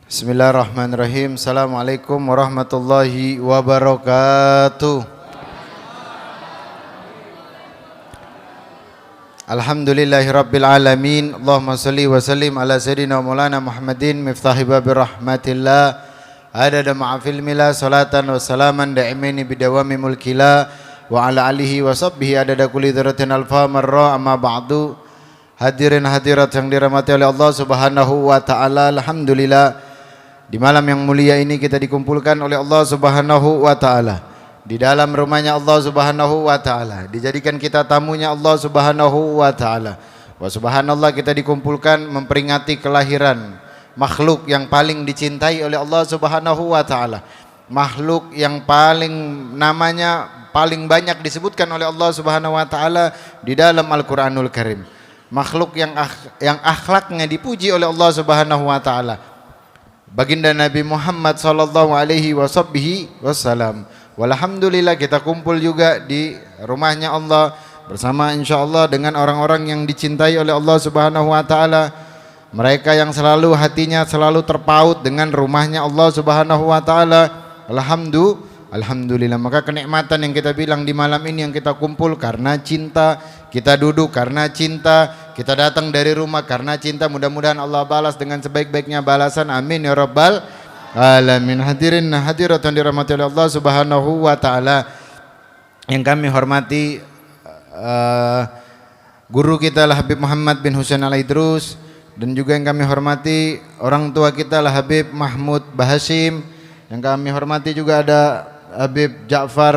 Bismillahirrahmanirrahim. Assalamualaikum warahmatullahi wabarakatuh. Alhamdulillahi rabbil alamin. Allahumma salli wa sallim ala sayyidina maulana Muhammadin miftahi babir rahmatillah. Adada ma'afil mila salatan wa salaman da'imaini bidawami mulkila wa ala alihi wa sahbihi adada kulli dzarratin alfa marra amma ba'du. Hadirin hadirat yang dirahmati oleh Allah Subhanahu wa taala, alhamdulillah di malam yang mulia ini kita dikumpulkan oleh Allah Subhanahu wa taala di dalam rumahnya Allah Subhanahu wa taala. Dijadikan kita tamunya Allah Subhanahu wa taala. Wa subhanallah, kita dikumpulkan memperingati kelahiran makhluk yang paling dicintai oleh Allah Subhanahu wa taala. Makhluk yang paling namanya paling banyak disebutkan oleh Allah Subhanahu wa taala di dalam Al-Qur'anul Karim. Makhluk yang akhlaknya dipuji oleh Allah Subhanahu wa taala. Baginda Nabi Muhammad sallallahu alaihi wasallam. Walhamdulillah kita kumpul juga di rumahnya Allah bersama insyaallah dengan orang-orang yang dicintai oleh Allah Subhanahu wa taala. Mereka yang selalu hatinya selalu terpaut dengan rumahnya Allah Subhanahu wa taala. Alhamdulillah. Maka kenikmatan yang kita bilang di malam ini yang kita kumpul karena cinta, kita duduk karena cinta, kita datang dari rumah karena cinta. Mudah-mudahan Allah balas dengan sebaik-baiknya balasan. Amin ya rabbal alamin. Hadirin hadirat yang dirahmati oleh Allah Subhanahu wa taala. Yang kami hormati guru kita lah Habib Muhammad bin Husain Al-Idrus, dan juga yang kami hormati orang tua kita lah Habib Mahmud Bahasim. Yang kami hormati juga ada Habib Ja'far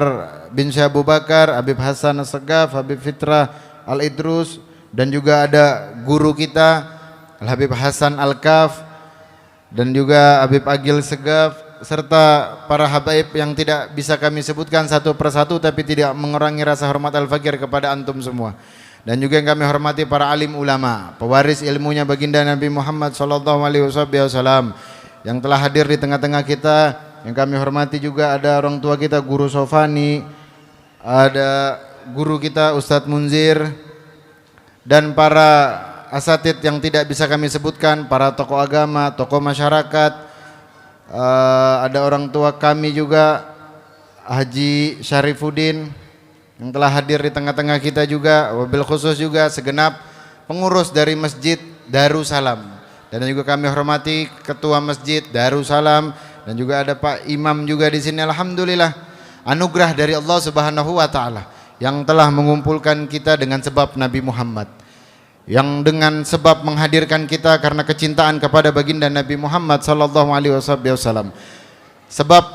bin Syekh Abu Bakar, Habib Hasan As-Segaf, Habib Fitrah Al-Idrus, dan juga ada guru kita Habib Hasan Al-Kaf, dan juga Habib Agil Segaf, serta para habaib yang tidak bisa kami sebutkan satu persatu tapi tidak mengurangi rasa hormat al-fakir kepada antum semua. Dan juga yang kami hormati para alim ulama, pewaris ilmunya baginda Nabi Muhammad sallallahu alaihi wasallam yang telah hadir di tengah-tengah kita. Yang kami hormati juga ada orang tua kita Guru Sofani, ada guru kita Ustadz Munzir, dan para asatid yang tidak bisa kami sebutkan, para tokoh agama, tokoh masyarakat. Ada orang tua kami juga Haji Syarifuddin yang telah hadir di tengah-tengah kita juga. Wabil khusus juga segenap pengurus dari Masjid Darussalam. Dan juga kami hormati Ketua Masjid Darussalam, dan juga ada Pak Imam juga di sini. Alhamdulillah, anugerah dari Allah Subhanahu wa taala yang telah mengumpulkan kita dengan sebab Nabi Muhammad, yang dengan sebab menghadirkan kita karena kecintaan kepada baginda Nabi Muhammad sallallahu alaihi wasallam. Sebab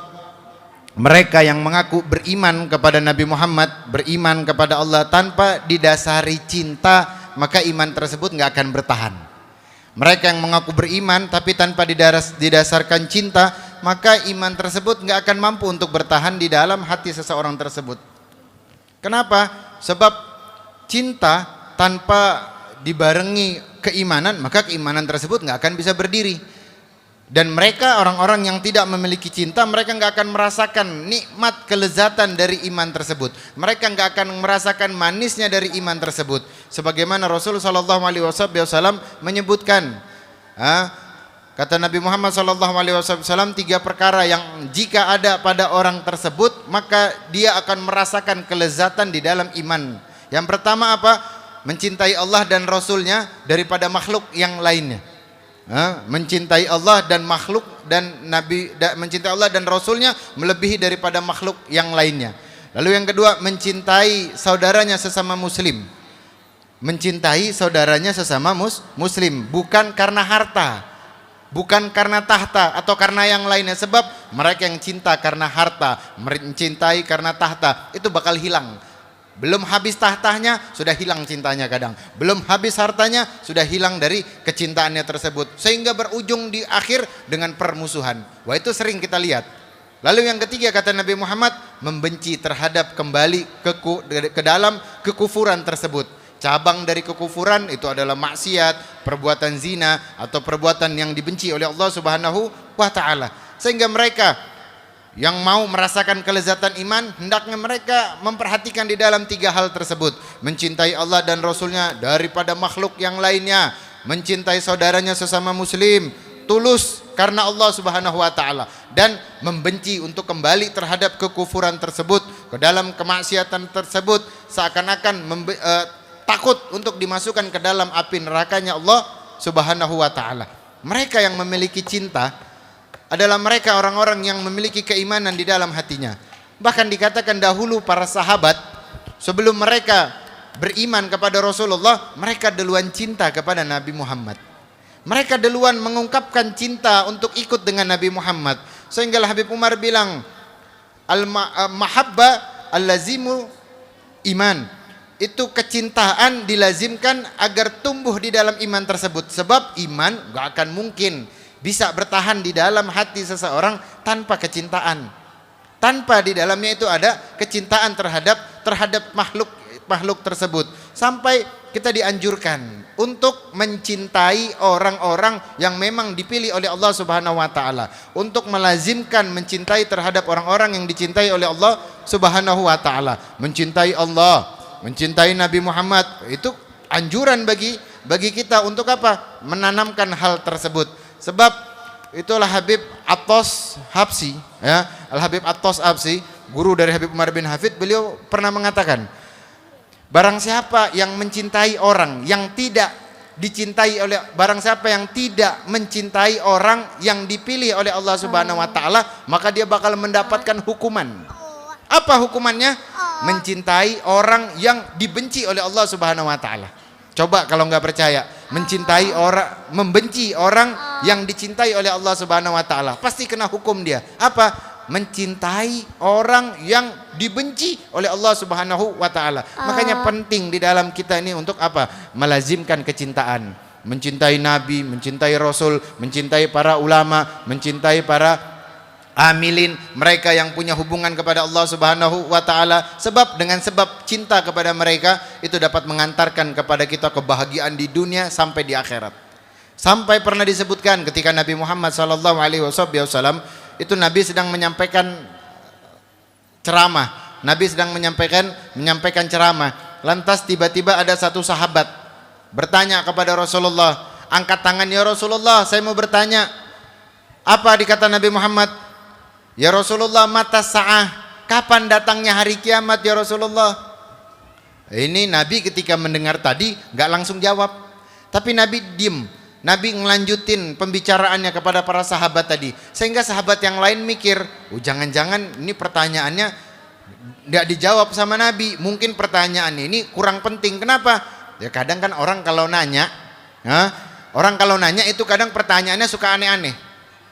mereka yang mengaku beriman kepada Nabi Muhammad, beriman kepada Allah tanpa didasari cinta, maka iman tersebut enggak akan bertahan. Mereka yang mengaku beriman tapi tanpa didasarkan cinta, maka iman tersebut enggak akan mampu untuk bertahan di dalam hati seseorang tersebut. Kenapa? Sebab cinta tanpa dibarengi keimanan, maka keimanan tersebut enggak akan bisa berdiri. Dan mereka orang-orang yang tidak memiliki cinta, mereka enggak akan merasakan nikmat kelezatan dari iman tersebut. Mereka enggak akan merasakan manisnya dari iman tersebut. Sebagaimana Rasulullah sallallahu alaihi wasallam menyebutkan, kata Nabi Muhammad sallallahu alaihi wasallam, 3 perkara yang jika ada pada orang tersebut, maka dia akan merasakan kelezatan di dalam iman. Yang pertama apa? Mencintai Allah dan Rasulnya daripada makhluk yang lainnya. Mencintai Allah dan makhluk dan Nabi, mencintai Allah dan Rasulnya melebihi daripada makhluk yang lainnya. Lalu yang kedua, mencintai saudaranya sesama muslim. Mencintai saudaranya sesama muslim, bukan karena harta, bukan karena tahta atau karena yang lainnya. Sebab mereka yang cinta karena harta, mencintai karena tahta, itu bakal hilang. Belum habis tahtanya sudah hilang cintanya, kadang belum habis hartanya sudah hilang dari kecintaannya tersebut, sehingga berujung di akhir dengan permusuhan. Wah, itu sering kita lihat. Lalu yang ketiga, kata Nabi Muhammad, membenci terhadap kembali ke dalam kekufuran tersebut. Cabang dari kekufuran itu adalah maksiat, perbuatan zina, atau perbuatan yang dibenci oleh Allah Subhanahu wa taala. Sehingga mereka yang mau merasakan kelezatan iman, hendaknya mereka memperhatikan di dalam 3 hal tersebut. Mencintai Allah dan Rasulnya daripada makhluk yang lainnya, mencintai saudaranya sesama muslim, tulus karena Allah Subhanahu wa taala dan membenci untuk kembali terhadap kekufuran tersebut, ke dalam kemaksiatan tersebut, seakan-akan takut untuk dimasukkan ke dalam api nerakanya Allah Subhanahu wa taala. Mereka yang memiliki cinta adalah mereka orang-orang yang memiliki keimanan di dalam hatinya. Bahkan dikatakan dahulu para sahabat sebelum mereka beriman kepada Rasulullah, mereka duluan cinta kepada Nabi Muhammad. Mereka duluan mengungkapkan cinta untuk ikut dengan Nabi Muhammad. Sehingga Habib Umar bilang, al-mahabba al-lazimu iman. Itu kecintaan dilazimkan agar tumbuh di dalam iman tersebut. Sebab iman gak akan mungkin bisa bertahan di dalam hati seseorang tanpa kecintaan. Tanpa di dalamnya itu ada kecintaan terhadap makhluk tersebut. Sampai kita dianjurkan untuk mencintai orang-orang yang memang dipilih oleh Allah Subhanahu wa taala, untuk melazimkan mencintai terhadap orang-orang yang dicintai oleh Allah Subhanahu wa taala. Mencintai Allah, mencintai Nabi Muhammad, itu anjuran bagi kita untuk apa? Menanamkan hal tersebut. Sebab itulah Habib Attos Habsyi, ya, Al-Habib Attos Habsyi, guru dari Habib Umar bin Hafid, beliau pernah mengatakan, barang siapa yang mencintai orang yang tidak dicintai oleh, barang siapa yang tidak mencintai orang yang dipilih oleh Allah Subhanahu wa taala, maka dia bakal mendapatkan hukuman. Apa hukumannya? Mencintai orang yang dibenci oleh Allah Subhanahu wa taala. Coba kalau nggak percaya, mencintai orang, membenci orang yang dicintai oleh Allah Subhanahu wa taala, pasti kena hukum dia. Apa? Mencintai orang yang dibenci oleh Allah Subhanahu wa taala. Makanya penting di dalam kita ini untuk apa? Melazimkan kecintaan, mencintai Nabi, mencintai Rasul, mencintai para ulama, mencintai para amilin, mereka yang punya hubungan kepada Allah Subhanahu wa taala. Sebab dengan sebab cinta kepada mereka itu dapat mengantarkan kepada kita kebahagiaan di dunia sampai di akhirat. Sampai pernah disebutkan ketika Nabi Muhammad sallallahu alaihi wasallam itu Nabi sedang menyampaikan ceramah. Nabi sedang menyampaikan ceramah. Lantas tiba-tiba ada satu sahabat bertanya kepada Rasulullah, "Angkat tangan ya Rasulullah, saya mau bertanya." Apa dikata Nabi Muhammad? "Ya Rasulullah, mata sa'ah, kapan datangnya hari kiamat ya Rasulullah?" Ini Nabi ketika mendengar tadi gak langsung jawab, tapi Nabi diem. Nabi ngelanjutin pembicaraannya kepada para sahabat tadi, sehingga sahabat yang lain mikir, oh jangan-jangan ini pertanyaannya gak dijawab sama Nabi, mungkin pertanyaan ini kurang penting. Kenapa? Ya kadang kan orang kalau nanya, itu kadang pertanyaannya suka aneh-aneh.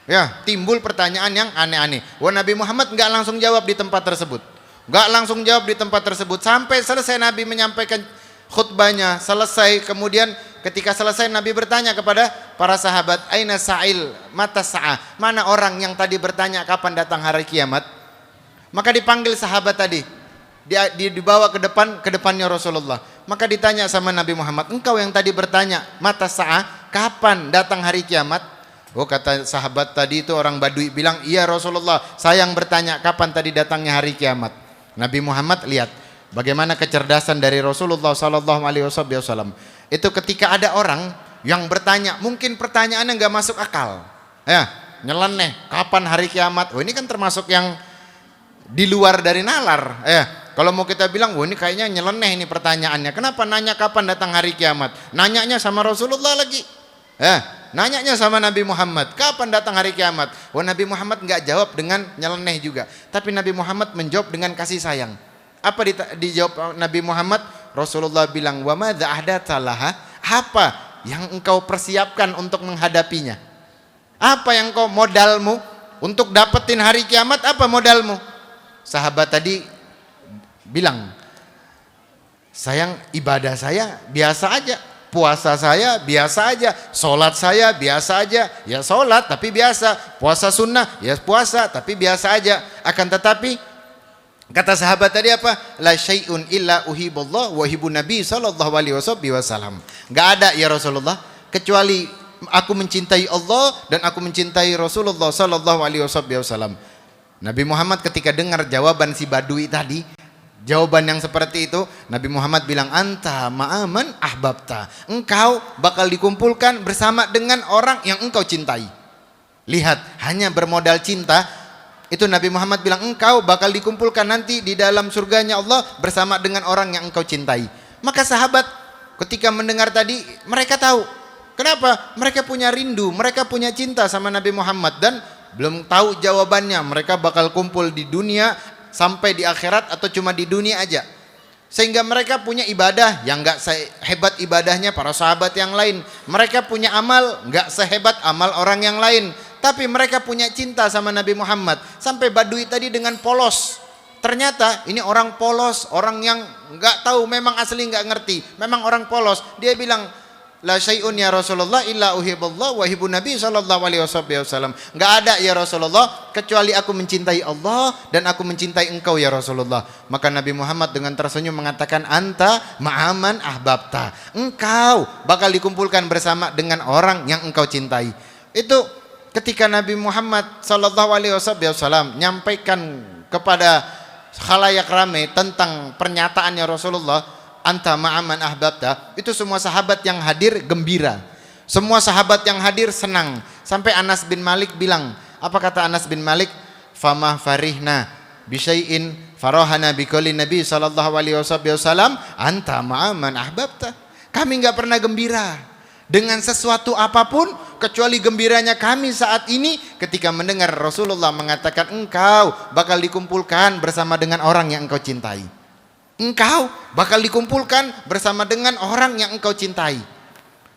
Ya, timbul pertanyaan yang aneh-aneh. Wah, Nabi Muhammad nggak langsung jawab di tempat tersebut. Nggak langsung jawab di tempat tersebut sampai selesai Nabi menyampaikan khutbahnya, selesai. Kemudian ketika selesai Nabi bertanya kepada para sahabat, "Aina sa'il? Mata sa'ah?" Mana orang yang tadi bertanya kapan datang hari kiamat? Maka dipanggil sahabat tadi. Dibawa ke depannya Rasulullah. Maka ditanya sama Nabi Muhammad, "Engkau yang tadi bertanya, mata sa'ah? Kapan datang hari kiamat?" Oh, kata sahabat tadi itu orang Badui bilang, "Iya Rasulullah, saya yang bertanya kapan tadi datangnya hari kiamat." Nabi Muhammad lihat bagaimana kecerdasan dari Rasulullah sallallahu alaihi wasallam. Itu ketika ada orang yang bertanya, mungkin pertanyaannya nggak masuk akal, ya, nyeleneh, kapan hari kiamat? Oh, ini kan termasuk yang di luar dari nalar, ya. Kalau mau kita bilang, ini kayaknya nyeleneh ini pertanyaannya. Kenapa nanya kapan datang hari kiamat? Nanyanya sama Rasulullah lagi, ya. Nanyanya sama Nabi Muhammad, kapan datang hari kiamat? Nabi Muhammad nggak jawab dengan nyeleneh juga, tapi Nabi Muhammad menjawab dengan kasih sayang. Apa dijawab Nabi Muhammad? Rasulullah bilang, "Wa madza ahdatsa laha?" Apa yang engkau persiapkan untuk menghadapinya? Apa yang kau modalmu untuk dapetin hari kiamat? Apa modalmu? Sahabat tadi bilang, "Sayang, ibadah saya biasa aja. Puasa saya biasa aja, sholat saya biasa aja, ya sholat tapi biasa, puasa sunnah ya puasa tapi biasa aja. Akan tetapi," kata sahabat tadi apa? "La syai'un illa uhibullah wa uhibun nabi sallallahu alaihi wasallam." Enggak ada ya Rasulullah kecuali aku mencintai Allah dan aku mencintai Rasulullah sallallahu alaihi wasallam. Nabi Muhammad ketika dengar jawaban si Badui tadi, jawaban yang seperti itu, Nabi Muhammad bilang, "Anta ma'aman ahbabta." Engkau bakal dikumpulkan bersama dengan orang yang engkau cintai. Lihat, hanya bermodal cinta, itu Nabi Muhammad bilang engkau bakal dikumpulkan nanti di dalam surganya Allah bersama dengan orang yang engkau cintai. Maka sahabat ketika mendengar tadi, mereka tahu. Kenapa? Mereka punya rindu, mereka punya cinta sama Nabi Muhammad, dan belum tahu jawabannya, mereka bakal kumpul di dunia sampai di akhirat atau cuma di dunia aja. Sehingga mereka punya ibadah yang enggak sehebat ibadahnya para sahabat yang lain. Mereka punya amal enggak sehebat amal orang yang lain. Tapi mereka punya cinta sama Nabi Muhammad. Sampai Badui tadi dengan polos. Ternyata ini orang polos, orang yang enggak tahu, memang asli enggak ngerti. Memang orang polos. Dia bilang, la syai'un ya Rasulullah illa uhibullah wa uhibun Nabi sallallahu alaihi wasallam. Enggak ada ya Rasulullah kecuali aku mencintai Allah dan aku mencintai engkau ya Rasulullah. Maka Nabi Muhammad dengan tersenyum mengatakan, anta ma'aman ahbabta. Engkau bakal dikumpulkan bersama dengan orang yang engkau cintai. Itu ketika Nabi Muhammad sallallahu alaihi wasallam nyampaikan kepada khalayak ramai tentang pernyataannya Rasulullah, anta ma'aman ahbabta, itu semua sahabat yang hadir gembira, semua sahabat yang hadir senang. Sampai Anas bin Malik bilang, apa kata Anas bin Malik? Fama farihna bisyai'in farahana biqauli Nabi sallallahu alaihi wasallam anta ma'aman ahbabta. Kami enggak pernah gembira dengan sesuatu apapun kecuali gembiranya kami saat ini ketika mendengar Rasulullah mengatakan engkau bakal dikumpulkan bersama dengan orang yang engkau cintai. Engkau bakal dikumpulkan bersama dengan orang yang engkau cintai.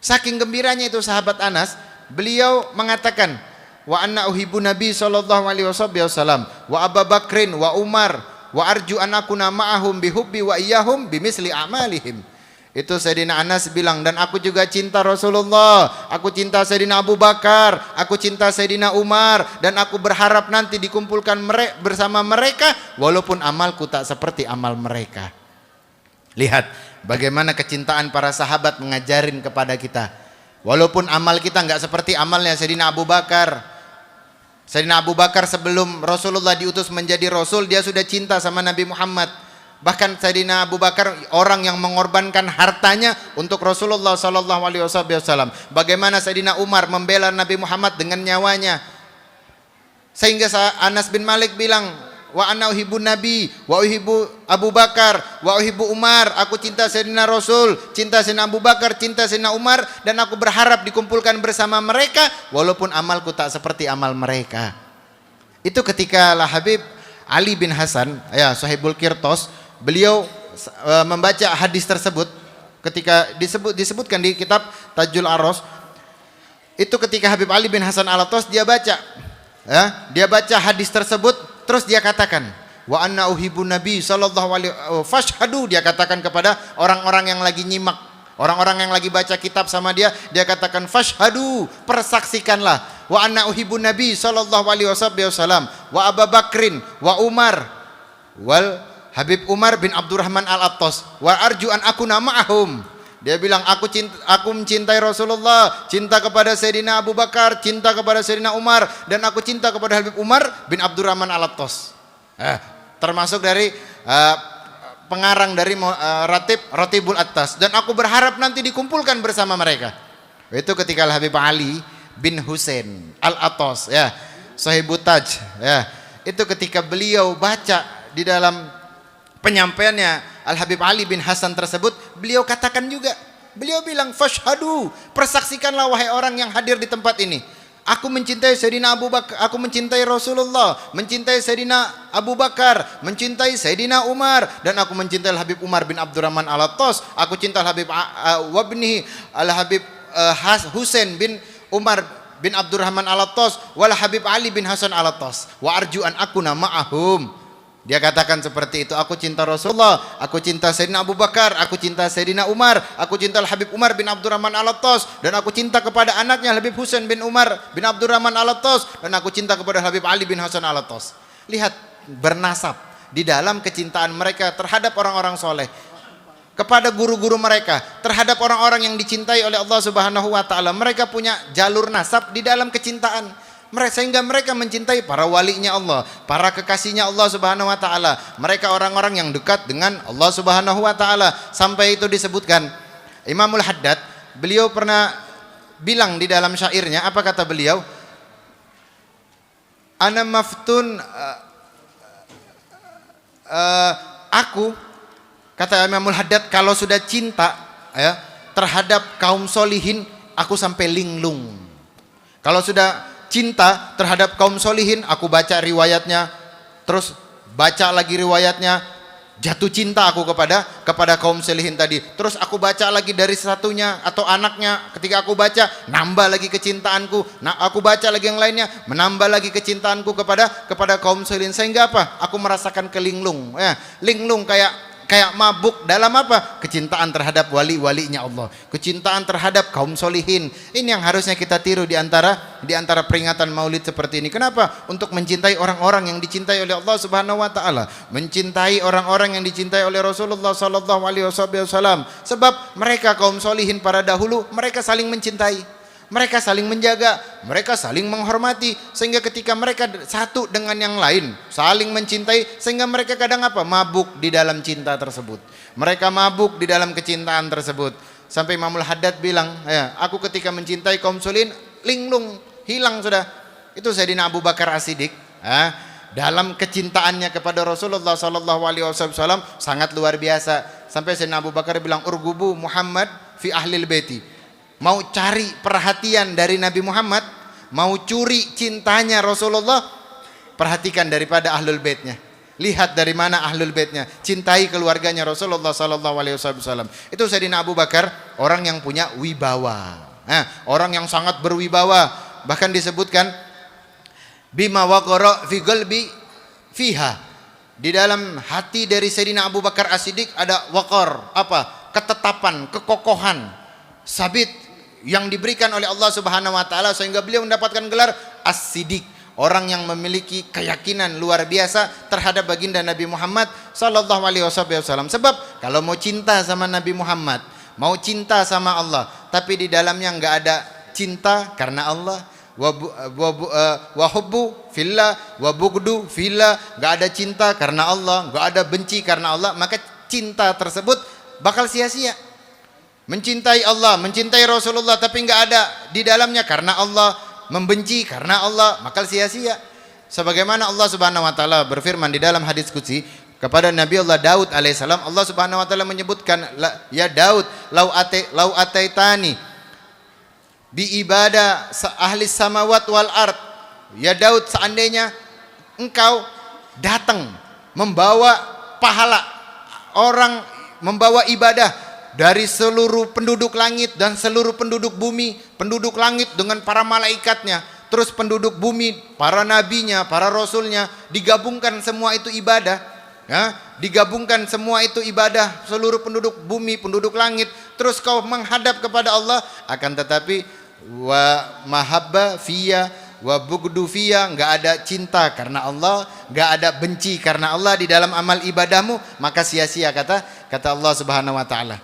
Saking gembiranya itu sahabat Anas, beliau mengatakan, wa anna uhibbu Nabi sallallahu alaihi wasallam wa Abu Bakrin wa Umar wa arju an akuna ma'ahum bihubbi wa iyyahum bimisli a'malihim. Itu Sayyidina Anas bilang, dan aku juga cinta Rasulullah, aku cinta Sayyidina Abu Bakar, aku cinta Sayyidina Umar, dan aku berharap nanti dikumpulkan bersama mereka walaupun amalku tak seperti amal mereka. Lihat bagaimana kecintaan para sahabat mengajarin kepada kita. Walaupun amal kita enggak seperti amalnya Sayyidina Abu Bakar. Sayyidina Abu Bakar sebelum Rasulullah diutus menjadi Rasul, dia sudah cinta sama Nabi Muhammad. Bahkan Sayyidina Abu Bakar orang yang mengorbankan hartanya untuk Rasulullah sallallahu alaihi wasallam. Bagaimana Sayyidina Umar membela Nabi Muhammad dengan nyawanya. Sehingga Anas bin Malik bilang, wa ana uhibbu Nabi wa uhibbu Abu Bakar wa uhibbu Umar. Aku cinta Sayyidina Rasul, cinta Sayyidina Abu Bakar, cinta Sayyidina Umar, dan aku berharap dikumpulkan bersama mereka walaupun amalku tak seperti amal mereka. Itu ketika Al Habib Ali bin Hasan, ya Sahibul Qirtos, beliau membaca hadis tersebut ketika disebutkan di kitab Tajul Aros. Itu ketika Habib Ali bin Hasan Al-Attas dia baca, ya, dia baca hadis tersebut, terus dia katakan, wa anna uhibbu Nabi sallallahu alaihi fashhadu, dia katakan kepada orang-orang yang lagi nyimak, orang-orang yang lagi baca kitab sama dia, dia katakan fashhadu, persaksikanlah, wa anna uhibbu Nabi sallallahu alaihi wasallam wa Abu Bakrin wa Umar wal Habib Umar bin Abdurrahman Al-Attas wa arju an akuna ma'ahum. Dia bilang aku mencintai Rasulullah, cinta kepada Sayyidina Abu Bakar, cinta kepada Sayyidina Umar, dan aku cinta kepada Habib Umar bin Abdurrahman Al-Attas. Termasuk dari pengarang dari Ratibul Attas, dan aku berharap nanti dikumpulkan bersama mereka. Itu ketika Habib Ali bin Husain Al-Attas, ya, Sahibut Taj, ya. Itu ketika beliau baca di dalam penyampaiannya Al Habib Ali bin Hasan tersebut, beliau katakan juga, beliau bilang fashhadu, persaksikanlah wahai orang yang hadir di tempat ini, aku mencintai Sayyidina Abu Bakar, aku mencintai Rasulullah, mencintai Sayyidina Abu Bakar, mencintai Sayyidina Umar, dan aku mencintai Al Habib Umar bin Abdurrahman Al-Attas, aku cinta Al Habib wabnihi Al Habib Husain bin Umar bin Abdurrahman Al-Attas wal Habib Ali bin Hasan Al-Attas wa arju an akuna ma'ahum. Dia katakan seperti itu, aku cinta Rasulullah, aku cinta Sayyidina Abu Bakar, aku cinta Sayyidina Umar, aku cinta Habib Umar bin Abdurrahman Al-Attas, dan aku cinta kepada anaknya Habib Husain bin Umar bin Abdurrahman Al-Attas, dan aku cinta kepada Habib Ali bin Hasan Al-Attas. Lihat bernasab di dalam kecintaan mereka terhadap orang-orang soleh, kepada guru-guru mereka, terhadap orang-orang yang dicintai oleh Allah Subhanahu wa taala. Mereka punya jalur nasab di dalam kecintaan. Sehingga mereka mencintai para walinya Allah, para kekasihnya Allah Subhanahu wa taala. Mereka orang-orang yang dekat dengan Allah Subhanahu wa taala. Sampai itu disebutkan Imamul Haddad, beliau pernah bilang di dalam syairnya, apa kata beliau? Ana maftun aku, kata Imamul Haddad, kalau sudah cinta ya terhadap kaum solihin, aku sampai linglung. Kalau sudah cinta terhadap kaum solihin, aku baca riwayatnya, terus baca lagi riwayatnya, jatuh cinta aku kepada kaum solihin tadi. Terus aku baca lagi dari satunya atau anaknya, ketika aku baca nambah lagi kecintaanku. Nah, aku baca lagi yang lainnya, menambah lagi kecintaanku kepada kaum solihin. Sehingga apa? Aku merasakan kelinglung. Ya, linglung kayak mabuk dalam apa? Kecintaan terhadap wali-walinya Allah, kecintaan terhadap kaum solihin. Ini yang harusnya kita tiru di antara peringatan Maulid seperti ini. Kenapa? Untuk mencintai orang-orang yang dicintai oleh Allah Subhanahu wa taala, mencintai orang-orang yang dicintai oleh Rasulullah sallallahu alaihi wasallam. Sebab mereka kaum solihin para dahulu, mereka saling mencintai, mereka saling menjaga, mereka saling menghormati, sehingga ketika mereka satu dengan yang lain saling mencintai, sehingga mereka kadang apa? Mabuk di dalam cinta tersebut. Mereka mabuk di dalam kecintaan tersebut. Sampai Imamul Haddad bilang, ya, aku ketika mencintai kaum solihin linglung, hilang sudah. Itu Sayyidina Abu Bakar As-Siddiq, dalam kecintaannya kepada Rasulullah sallallahu alaihi wasallam sangat luar biasa. Sampai Sayyidina Abu Bakar bilang, urgubu Muhammad fi ahlil baiti. Mau cari perhatian dari Nabi Muhammad, mau curi cintanya Rasulullah, perhatikan daripada ahlul baitnya. Lihat dari mana ahlul baitnya, cintai keluarganya Rasulullah sallallahu alaihi wasallam. Itu Sayyidina Abu Bakar, orang yang punya wibawa. Orang yang sangat berwibawa. Bahkan disebutkan bima waqara fi qalbi fiha. Di dalam hati dari Sayyidina Abu Bakar As-Siddiq ada waqar, apa? Ketetapan, kekokohan, sabit yang diberikan oleh Allah Subhanahu wa taala, sehingga beliau mendapatkan gelar As-Siddiq, orang yang memiliki keyakinan luar biasa terhadap baginda Nabi Muhammad sallallahu alaihi wasallam. Sebab kalau mau cinta sama Nabi Muhammad, mau cinta sama Allah, tapi di dalamnya enggak ada cinta karena Allah, wa hubbu fillah wa bugdu fillah, enggak ada cinta karena Allah, enggak ada benci karena Allah, maka cinta tersebut bakal sia-sia. Mencintai Allah, mencintai Rasulullah, tapi enggak ada di dalamnya karena Allah, membenci karena Allah, maka sia-sia. Sebagaimana Allah Subhanahu wa taala berfirman di dalam hadis qudsi kepada Nabi Allah Daud alaihissalam, Allah Subhanahu wa taala menyebutkan, ya Daud, lau ataitani bi ibadah ahli samawat wal ard. Ya Daud, seandainya engkau datang membawa pahala, orang membawa ibadah dari seluruh penduduk langit dan seluruh penduduk bumi, penduduk langit dengan para malaikatnya, terus penduduk bumi, para nabinya, para rasulnya, digabungkan semua itu ibadah, ya, digabungkan semua itu ibadah, seluruh penduduk bumi, penduduk langit, terus kau menghadap kepada Allah, akan tetapi wa mahabba fiyya wa bugdu fiyya, enggak ada cinta karena Allah, enggak ada benci karena Allah di dalam amal ibadahmu, maka sia-sia, kata Allah Subhanahu wa taala.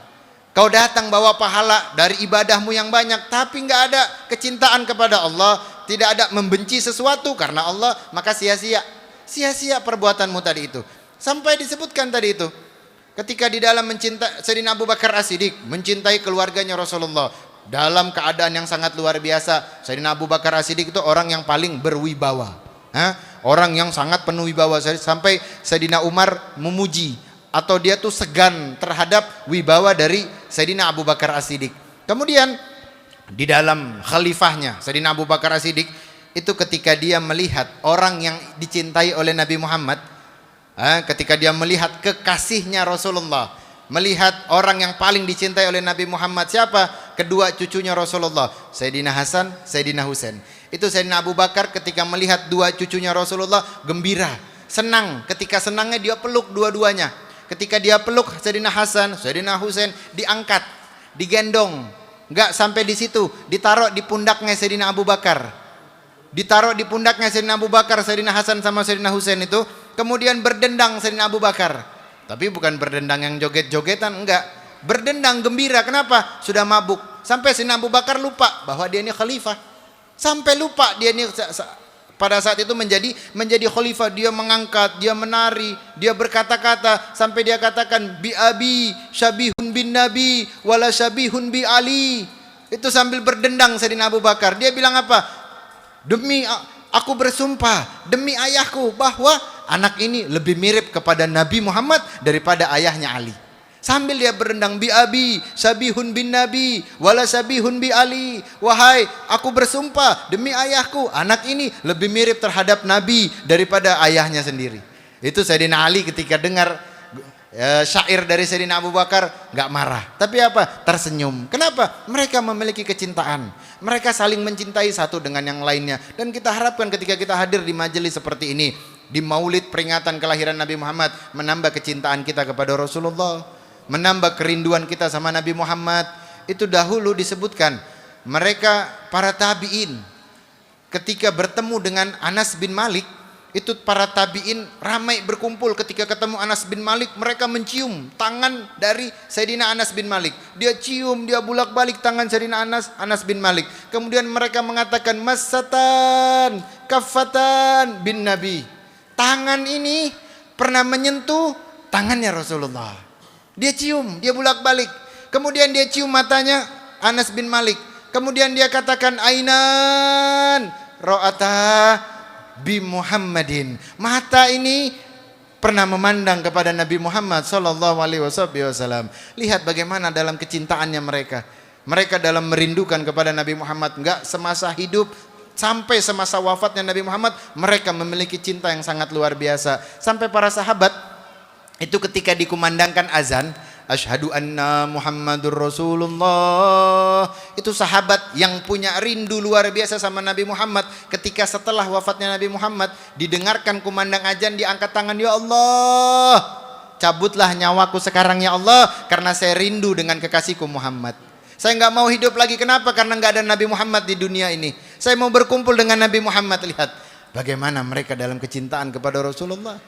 Kau datang bawa pahala dari ibadahmu yang banyak, tapi enggak ada kecintaan kepada Allah, tidak ada membenci sesuatu karena Allah, maka sia-sia. Sia-sia perbuatanmu tadi itu. Sampai disebutkan tadi itu, ketika di dalam mencintai Sayyidina Abu Bakar As-Siddiq, mencintai keluarganya Rasulullah dalam keadaan yang sangat luar biasa. Sayyidina Abu Bakar As-Siddiq itu orang yang paling berwibawa, orang yang sangat penuh wibawa, sampai Sayyidina Umar memuji atau dia tuh segan terhadap wibawa dari Sayyidina Abu Bakar As-Siddiq. Kemudian di dalam khalifahnya Sayyidina Abu Bakar As-Siddiq itu, ketika dia melihat orang yang dicintai oleh Nabi Muhammad, ketika dia melihat kekasihnya Rasulullah, melihat orang yang paling dicintai oleh Nabi Muhammad, siapa? Kedua cucunya Rasulullah, Sayyidina Hasan, Sayyidina Husain. Itu Sayyidina Abu Bakar ketika melihat dua cucunya Rasulullah gembira, senang. Ketika senangnya dia peluk dua-duanya. Ketika dia peluk Sayyidina Hasan, Sayyidina Husain, diangkat, digendong. Enggak sampai di situ, ditaruh di pundaknya Sayyidina Abu Bakar. Ditaruh di pundaknya Sayyidina Abu Bakar, Sayyidina Hasan sama Sayyidina Husain itu, kemudian berdendang Sayyidina Abu Bakar. Tapi bukan berdendang yang joget-jogetan, enggak. Berdendang gembira, kenapa? Sudah mabuk. Sampai Sayyidina Abu Bakar lupa bahwa dia ini khalifah. Sampai lupa dia ini pada saat itu menjadi khalifah. Dia mengangkat, dia menari, dia berkata-kata, sampai dia katakan bi abi syabihun bin nabi wala syabihun bi ali. Itu sambil berdendang Sayyidina Abu Bakar. Dia bilang apa? Demi aku bersumpah demi ayahku bahwa anak ini lebih mirip kepada Nabi Muhammad daripada ayahnya Ali. Sambil dia berendang, bi abi sabihun bin nabi wala sabihun bi Ali. Wahai, aku bersumpah demi ayahku, anak ini lebih mirip terhadap Nabi daripada ayahnya sendiri. Itu Sayyidina Ali ketika dengar syair dari Sayyidina Abu Bakar nggak marah, tapi apa? Tersenyum. Kenapa? Mereka memiliki kecintaan. Mereka saling mencintai satu dengan yang lainnya. Dan kita harapkan ketika kita hadir di majelis seperti ini, di Maulid peringatan kelahiran Nabi Muhammad, menambah kecintaan kita kepada Rasulullah, menambah kerinduan kita sama Nabi Muhammad. Itu dahulu disebutkan mereka para tabi'in ketika bertemu dengan Anas bin Malik, itu para tabi'in ramai berkumpul ketika ketemu Anas bin Malik. Mereka mencium tangan dari Sayyidina Anas bin Malik. Dia cium, dia bulak-balik tangan Sayyidina Anas bin Malik. Kemudian mereka mengatakan masatan kafatan bin Nabi. Tangan ini pernah menyentuh tangannya Rasulullah. Dia cium, dia bulak-balik. Kemudian dia cium matanya Anas bin Malik. Kemudian dia katakan ainan ro'ata bi Muhammadin. Mata ini pernah memandang kepada Nabi Muhammad sallallahu alaihi wasallam. Lihat bagaimana dalam kecintaannya mereka. Mereka dalam merindukan kepada Nabi Muhammad, enggak semasa hidup, sampai semasa wafatnya Nabi Muhammad, mereka memiliki cinta yang sangat luar biasa. Sampai para sahabat itu ketika dikumandangkan azan, asyhadu anna Muhammadur Rasulullah, itu sahabat yang punya rindu luar biasa sama Nabi Muhammad. Ketika setelah wafatnya Nabi Muhammad didengarkan kumandang azan, diangkat tangan, ya Allah, cabutlah nyawaku sekarang ya Allah, karena saya rindu dengan kekasihku Muhammad. Saya nggak mau hidup lagi. Kenapa? Karena nggak ada Nabi Muhammad di dunia ini. Saya mau berkumpul dengan Nabi Muhammad. Lihat bagaimana mereka dalam kecintaan kepada Rasulullah.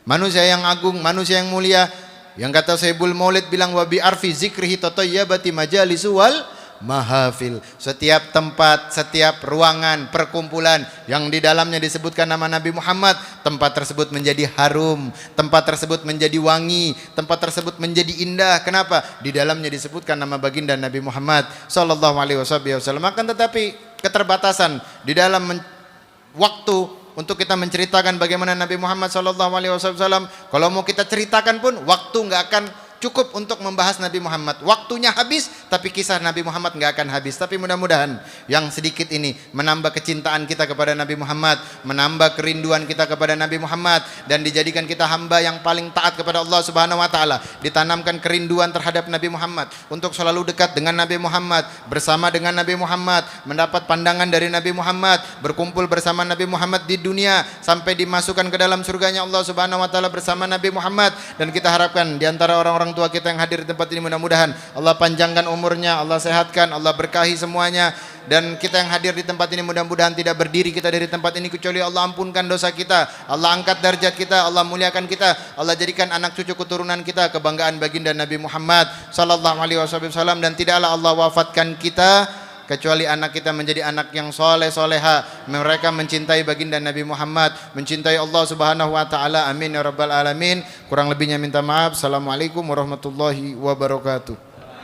Manusia yang agung, manusia yang mulia, yang kata Sayyidul Maulid bilang wa bi arfi zikrihi tatayyabati majalisu wal mahafil. Setiap tempat, setiap ruangan, perkumpulan yang di dalamnya disebutkan nama Nabi Muhammad, tempat tersebut menjadi harum, tempat tersebut menjadi wangi, tempat tersebut menjadi indah. Kenapa? Di dalamnya disebutkan nama baginda Nabi Muhammad sallallahu alaihi wasallam. Akan tetapi keterbatasan di dalam waktu untuk kita menceritakan bagaimana Nabi Muhammad SAW. Kalau mau kita ceritakan pun waktu nggak akan cukup untuk membahas Nabi Muhammad. Waktunya habis, tapi kisah Nabi Muhammad nggak akan habis. Tapi mudah-mudahan yang sedikit ini menambah kecintaan kita kepada Nabi Muhammad, menambah kerinduan kita kepada Nabi Muhammad, dan dijadikan kita hamba yang paling taat kepada Allah Subhanahu Wa Taala. Ditanamkan kerinduan terhadap Nabi Muhammad, untuk selalu dekat dengan Nabi Muhammad, bersama dengan Nabi Muhammad, mendapat pandangan dari Nabi Muhammad, berkumpul bersama Nabi Muhammad di dunia sampai dimasukkan ke dalam surganya Allah Subhanahu Wa Taala bersama Nabi Muhammad. Dan kita harapkan di antara orang-orang tua kita yang hadir di tempat ini, mudah-mudahan Allah panjangkan umurnya, Allah sehatkan, Allah berkahi semuanya. Dan kita yang hadir di tempat ini mudah-mudahan tidak berdiri kita dari tempat ini kecuali Allah ampunkan dosa kita, Allah angkat derajat kita, Allah muliakan kita, Allah jadikan anak cucu keturunan kita kebanggaan baginda Nabi Muhammad sallallahu alaihi wasallam. Dan tidaklah Allah wafatkan kita kecuali anak kita menjadi anak yang soleh soleha. Mereka mencintai baginda Nabi Muhammad, mencintai Allah Subhanahu Wa Taala. Amin ya rabbal alamin. Kurang lebihnya minta maaf. Assalamualaikum warahmatullahi wabarakatuh.